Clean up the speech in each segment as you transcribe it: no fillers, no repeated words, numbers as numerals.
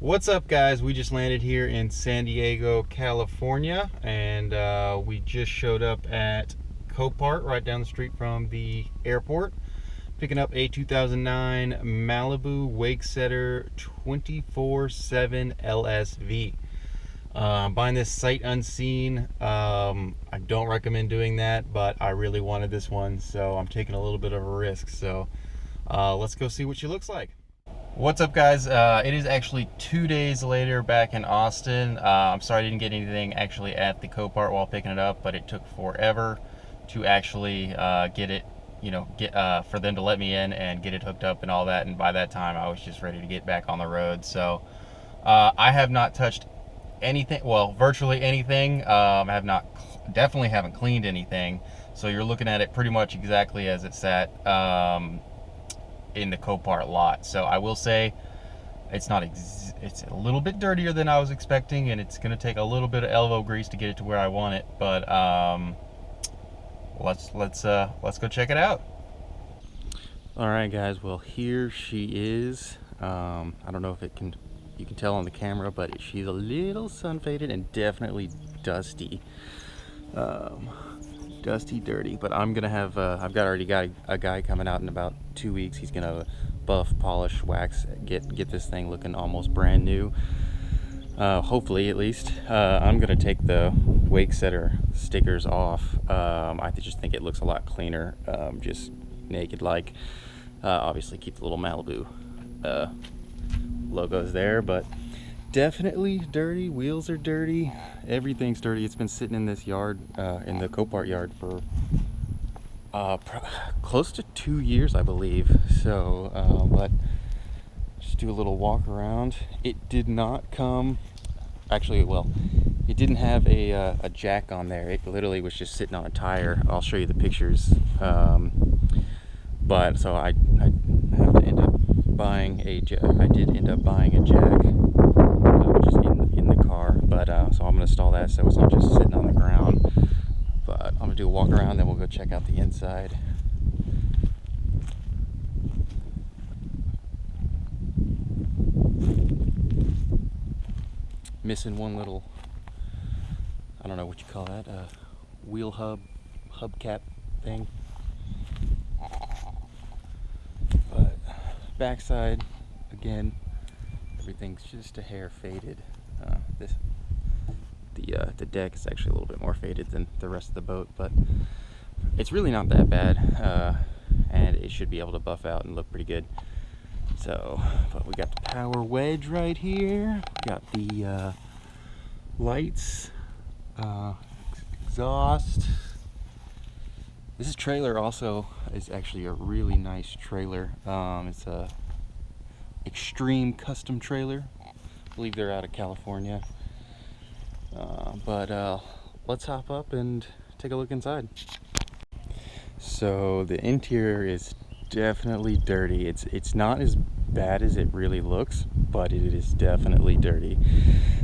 What's up, guys? We just landed here in San Diego, California, and we just showed up at Copart right down the street from the airport, picking up a 2009 Malibu Wakesetter 24/7 LSV. Buying this sight unseen. I don't recommend doing that, but I really wanted this one, so I'm taking a little bit of a risk. So let's go see what she looks like. What's up, guys? It is actually 2 days later back in Austin. I'm sorry I didn't get anything actually at the Copart while picking it up, but it took forever to actually get it, for them to let me in and get it hooked up and all that. And by that time, I was just ready to get back on the road. So I have not touched anything, well, virtually anything. Definitely haven't cleaned anything. So you're looking at it pretty much exactly as it sat in the Copart lot. So I will say it's a little bit dirtier than I was expecting, and it's going to take a little bit of elbow grease to get it to where I want it. But let's go check it out. All right, guys. Well, here she is. I don't know if you can tell on the camera, but she's a little sun faded and definitely dusty. Dusty, dirty, but I'm gonna have I've already got a guy coming out in about 2 weeks. He's gonna buff, polish, wax, get this thing looking almost brand new, hopefully, at least. I'm gonna take the Wakesetter stickers off. I just think it looks a lot cleaner, just naked like. Obviously keep the little Malibu logos there, but definitely dirty. Wheels are dirty, everything's dirty. It's been sitting in this yard, in the Copart yard, for close to 2 years, I believe. So but just do a little walk around. It did not come, actually, well, it didn't have a jack on there. It literally was just sitting on a tire. I'll show you the pictures. But so I have to end up buying I did end up buying a jack, which is in the car, but so I'm gonna install that so it's not just sitting on the ground. But I'm gonna do a walk around, then we'll go check out the inside. Missing one little, I don't know what you call that, wheel hubcap thing. But backside, again, everything's just a hair faded. The deck is actually a little bit more faded than the rest of the boat, but it's really not that bad, and it should be able to buff out and look pretty good. So, but we got the power wedge right here. We got the lights, exhaust. This trailer also is actually a really nice trailer. It's a extreme custom trailer. I believe they're out of California. But let's hop up and take a look inside. So the interior is definitely dirty. It's not as bad as it really looks, but it is definitely dirty.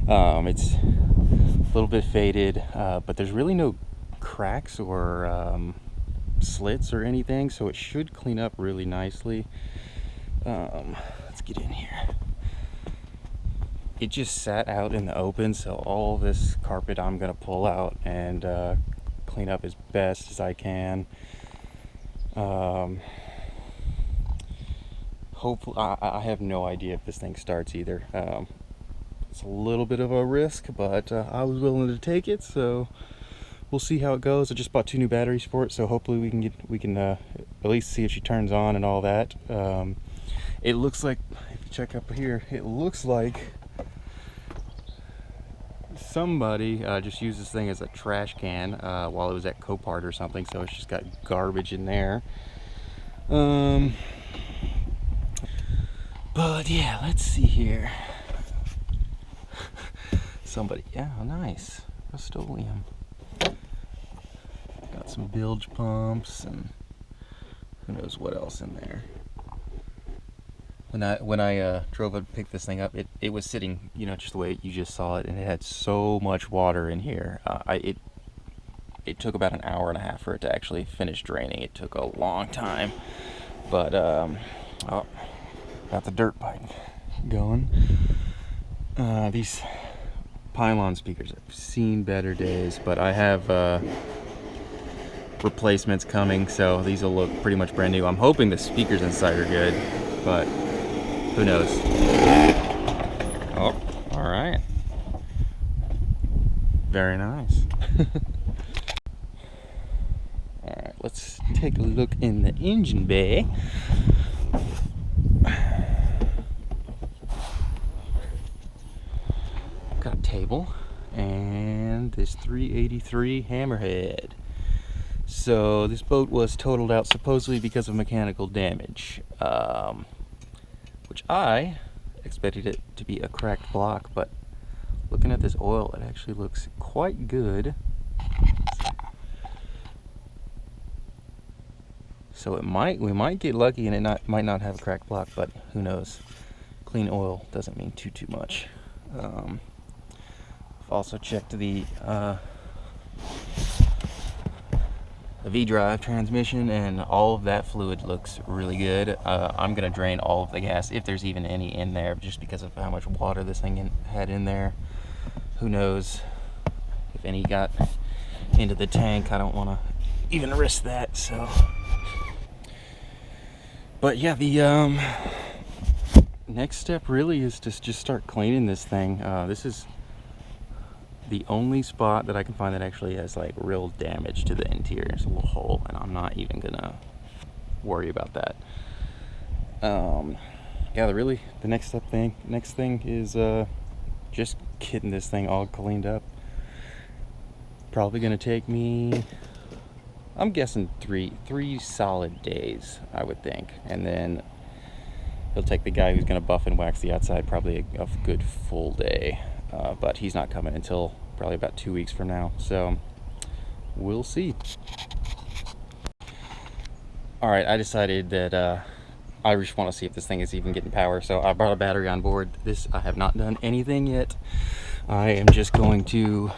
It's a little bit faded, but there's really no cracks or slits or anything, so it should clean up really nicely. Let's get in here. It just sat out in the open, so all this carpet I'm gonna pull out and clean up as best as I can. Hopefully, I have no idea if this thing starts either. It's a little bit of a risk, but I was willing to take it, so we'll see how it goes. I just bought 2 new batteries for it, so hopefully we can at least see if she turns on and all that. It looks like, if you check up here, it looks like somebody just used this thing as a trash can while it was at Copart or something, so it's just got garbage in there. But yeah, let's see here. Somebody, yeah, nice, Rust-Oleum. Got some bilge pumps and who knows what else in there. When I drove up to pick this thing up, it was sitting, just the way you just saw it, and it had so much water in here. It took about an hour and a half for it to actually finish draining. It took a long time, but oh, got the dirt pipe going. These pylon speakers have seen better days, but I have replacements coming, so these will look pretty much brand new. I'm hoping the speakers inside are good, but who knows. Oh, all right. Very nice. All right, let's take a look in the engine bay. Got a table and this 383 Hammerhead. So this boat was totaled out supposedly because of mechanical damage, which I expected it to be a cracked block, but looking at this oil, it actually looks quite good. So we might get lucky and it might not have a cracked block, but who knows? Clean oil doesn't mean too much. I've also checked the V-drive transmission, and all of that fluid looks really good. I'm gonna drain all of the gas, if there's even any in there, just because of how much water this thing had in there. Who knows if any got into the tank. I don't want to even risk that. So, but yeah, the next step really is to just start cleaning this thing. This is the only spot that I can find that actually has like real damage to the interior. It's a little hole, and I'm not even gonna worry about that. Yeah, the next thing is just getting this thing all cleaned up. Probably gonna take me, I'm guessing three solid days, I would think, and then it'll take the guy who's gonna buff and wax the outside probably a good full day. But he's not coming until probably about 2 weeks from now, so we'll see. All right, I decided that I just want to see if this thing is even getting power, so I brought a battery on board. I have not done anything yet. I am just going to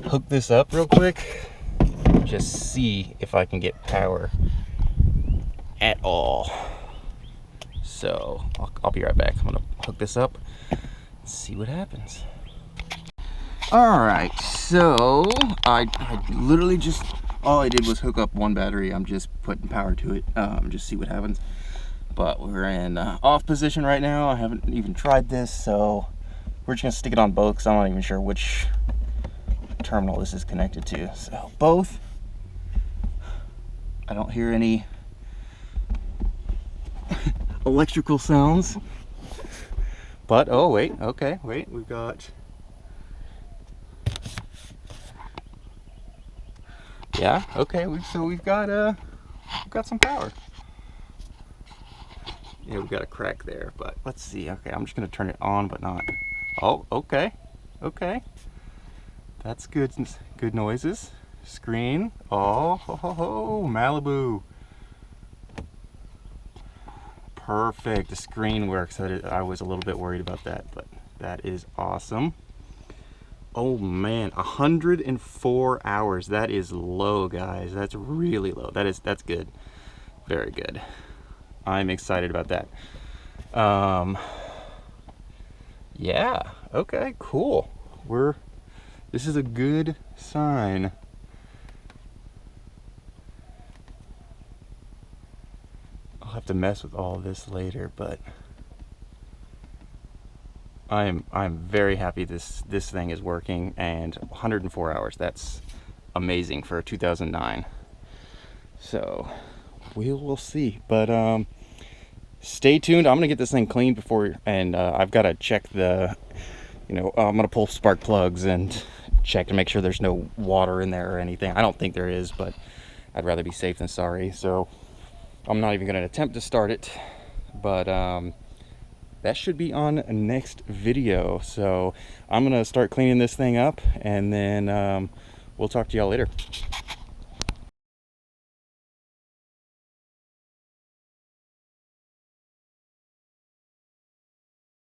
hook this up real quick, just see if I can get power at all. So I'll be right back. I'm gonna hook this up, see what happens. All right, so I literally just, all I did was hook up one battery. I'm just putting power to it, just see what happens. But we're in off position right now. I haven't even tried this, so we're just gonna stick it on both because I'm not even sure which terminal this is connected to. So both. I don't hear any electrical sounds. But, oh wait, okay, wait, we've got, yeah, okay, so we've got some power. Yeah, we've got a crack there, but let's see. Okay, I'm just gonna turn it on, but not, oh, okay, that's good noises. Screen, oh, Malibu. Perfect, the screen works. I was a little bit worried about that, but that is awesome. Oh man, 104 hours. That is low, guys. That's really low. That's good. Very good. I'm excited about that. Yeah, okay, cool. This is a good sign. I'll have to mess with all this later, but I'm very happy this thing is working, and 104 hours, that's amazing for a 2009. So we'll see, but stay tuned. I'm gonna get this thing cleaned before, and I've got to check the, I'm gonna pull spark plugs and check to make sure there's no water in there or anything. I don't think there is, but I'd rather be safe than sorry, so I'm not even gonna attempt to start it, but that should be on next video. So I'm gonna start cleaning this thing up, and then we'll talk to y'all later.